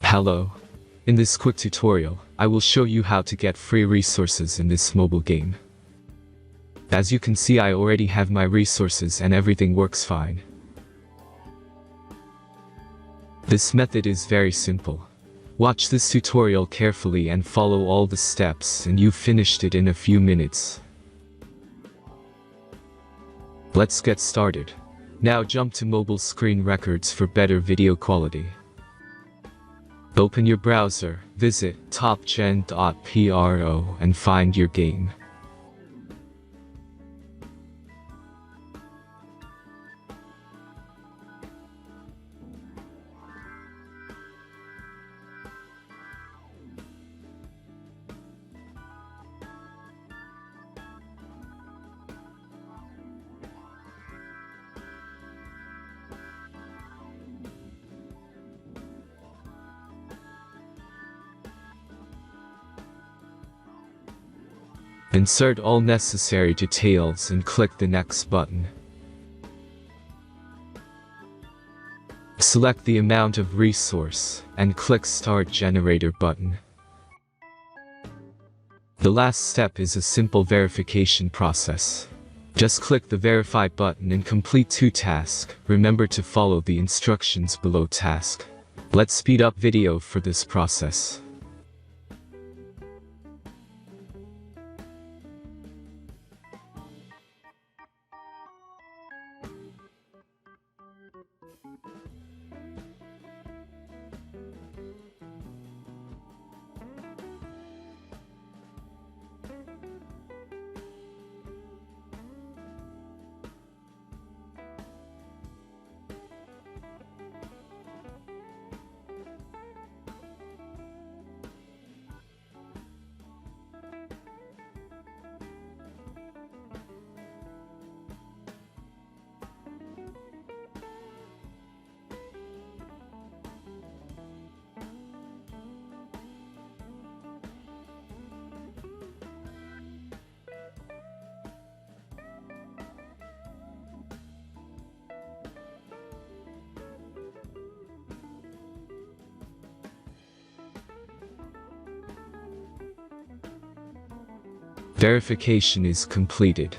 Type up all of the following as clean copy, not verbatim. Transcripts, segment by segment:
Hello. In this quick tutorial, I will show you how to get free resources in this mobile game. As you can see, I already have my resources and everything works fine. This method is very simple. Watch this tutorial carefully and follow all the steps and you've finished it in a few minutes. Let's get started. Now jump to mobile screen records for better video quality. Open your browser, visit topgen.pro and find your game. Insert all necessary details and click the next button. Select the amount of resource and click Start Generator button. The last step is a simple verification process. Just click the Verify button and complete 2 tasks. Remember to follow the instructions below task. Let's speed up video for this process. Verification is completed.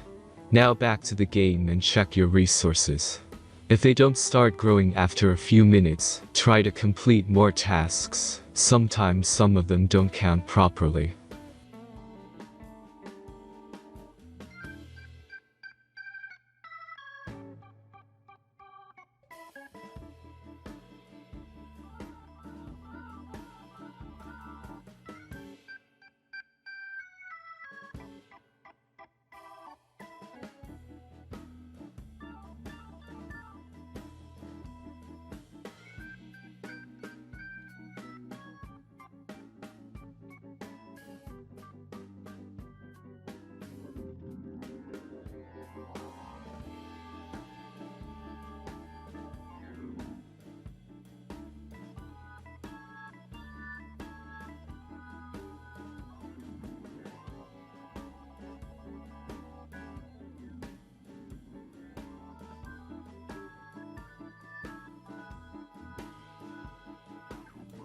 Now back to the game and check your resources. If they don't start growing after a few minutes, try to complete more tasks. Sometimes some of them don't count properly.